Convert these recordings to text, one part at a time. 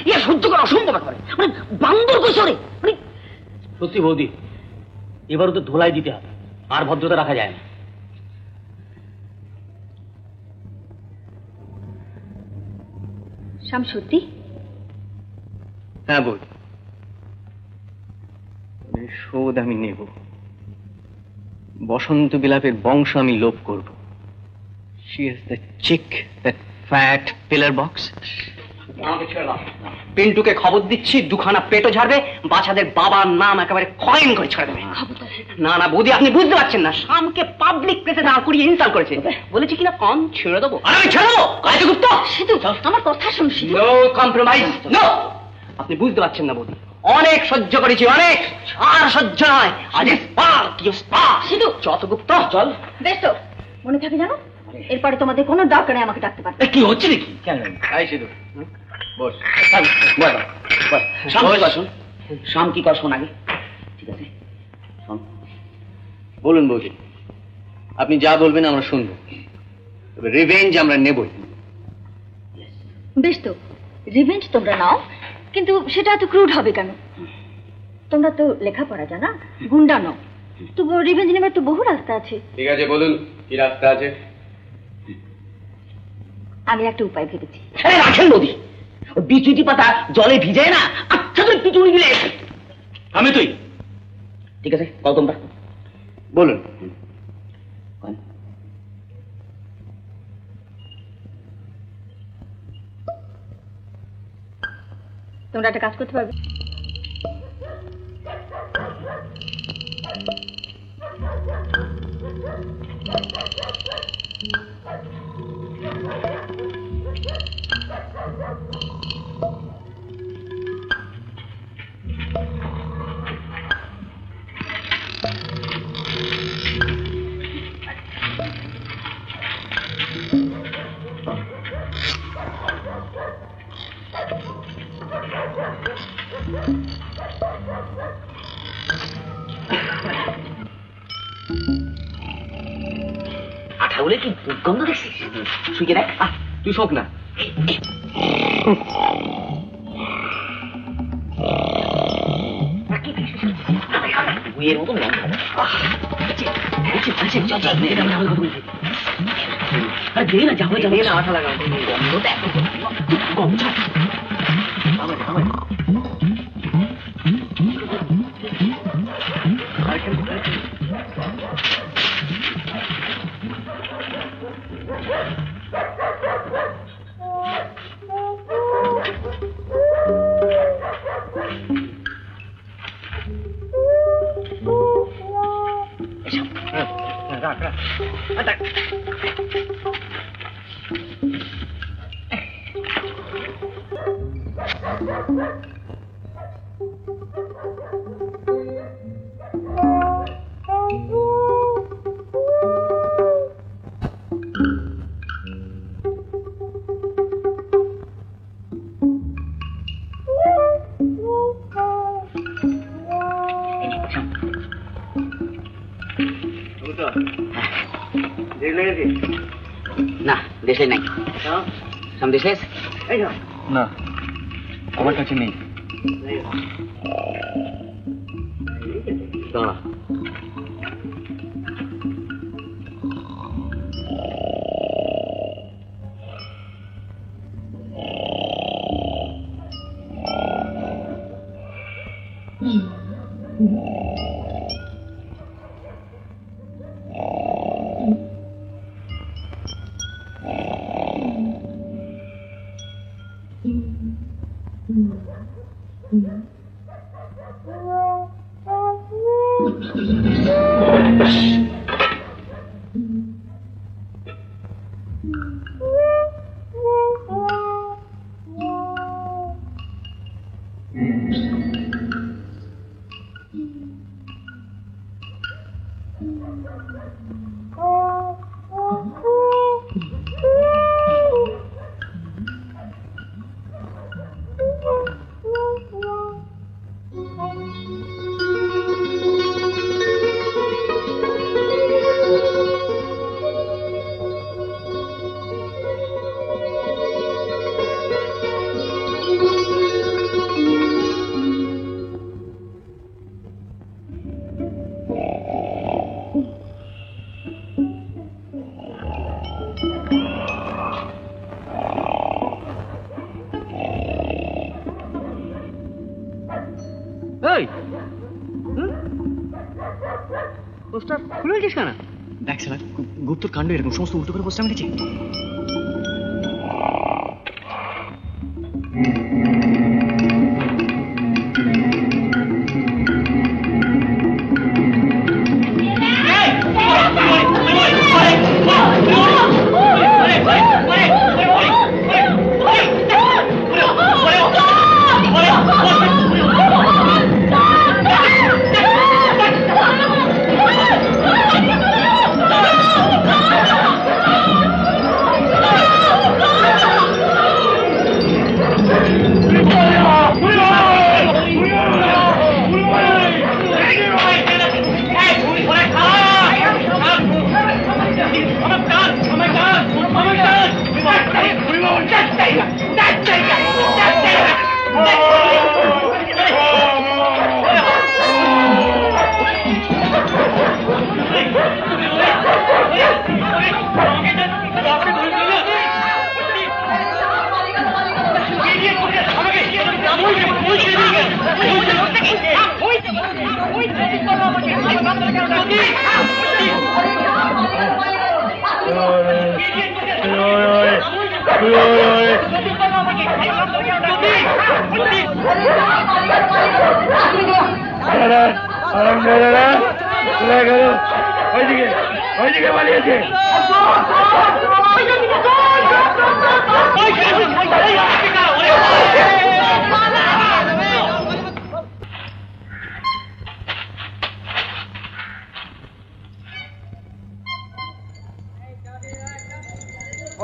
ইয়া সহ্য করা অসম্ভব করে, মানে বান্দর গোসরে। মানে সত্যি বৌদি, এবারও তো ধোলাই দিতে হবে, আর ভদ্রতা রাখা যায় না। শ্যাম সত্যি? হ্যাঁ বৌদি, শোধ আমি নেব। বসন্ত বিলাপের বংশ আমি লোপ করব। She has the chick, that fat pillar box. আমাকে ছেড়ে দাও। পিন্টুকে খবর দিচ্ছি, দুখানা পেটও ঝাড়বে, বাচ্চাদের বাবার নাম একেবারে কয়েন করে ছেড়ে দেবে। না না বৌদি, আপনি বুঝতে পারছেন না, শামকে পাবলিক প্লেসে দাঁড় করিয়ে ইনসাল্ট করেছে। বলেছি কিনা কম ছেড়ে দেবো। আর আমি ছেড়ে দেবো? গুপ্ত, আমার কথা শুন। No compromise, no. আপনি বুঝতে পারছেন না বৌদি, অনেক সহ্য করেছি, অনেক, আর সহ্য নয়। আজ সিধু চতগুপ্ত চল। বেশ তো, মনে থাকে জানো, এরপরে তোমাদের কোনো দরকার নেই আমাকে ডাকতে পারবে। কি হচ্ছে নাকি? কেন? আই সিধু বস। শাম কি কর শোন আগে, ঠিক আছে? বলুন বৌদি, আপনি যা বলবেন আমরা শুনবো, তবে রিভেঞ্জ আমরা নেবই। বেশ তো, রিভেঞ্জ তোমরা নাও, কিন্তু সেটা এত ক্রুড হবে কেন? তোমরা তো লেখাপড়া জানা, গুন্ডা নও, তবু রিভেঞ্জ নেবার তো বহু রাস্তা আছে। ঠিক আছে, বলুন কি রাস্তা আছে। আমি একটা উপায় ভেবেছি। রাখেন বৌদি, বিচুটি পাতা জলে ভিজে না, আচ্ছা করে পিটুনি দিলে। আমি তুই ঠিক আছে, কও তোমরা বলুন। তোমরা একটা কাজ করতে পারবে? আঠা বলে কি দুর্গন্ধ দেখছিস? শুয়ে দেখ, তুই শোক না। বইয়ের মতন গন্ধ। আঠা লাগা গন্ধটা এত গন্ধ। না দেশে নাই। দেশে না, আমার কাছে নেই। দাঁড়া, এই পোস্টার খুলে দিস কেন? দেখ শালা গুপ্তর কাণ্ড এরকম সমস্ত উল্টো করে পোস্টার মেরেছে।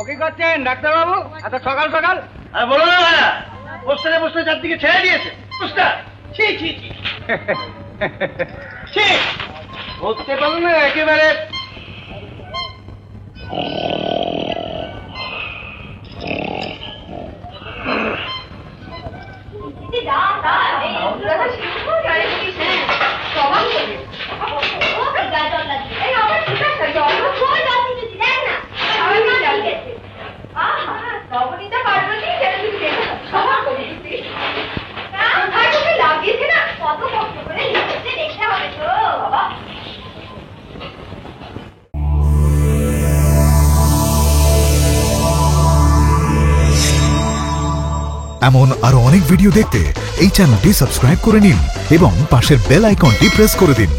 কি করছেন ডাক্তার বাবু এত সকাল সকাল? আর বলো না ভাইয়া, পোস্টারে পোস্টারে চারদিকে ছেড়ে দিয়েছে পোস্টার। ছি ছি ছি ছি, ধরতে পারো না একেবারে। এমন আরো অনেক ভিডিও দেখতে এই চ্যানেলটি সাবস্ক্রাইব করে নিন এবং পাশের বেল আইকনটি প্রেস করে দিন।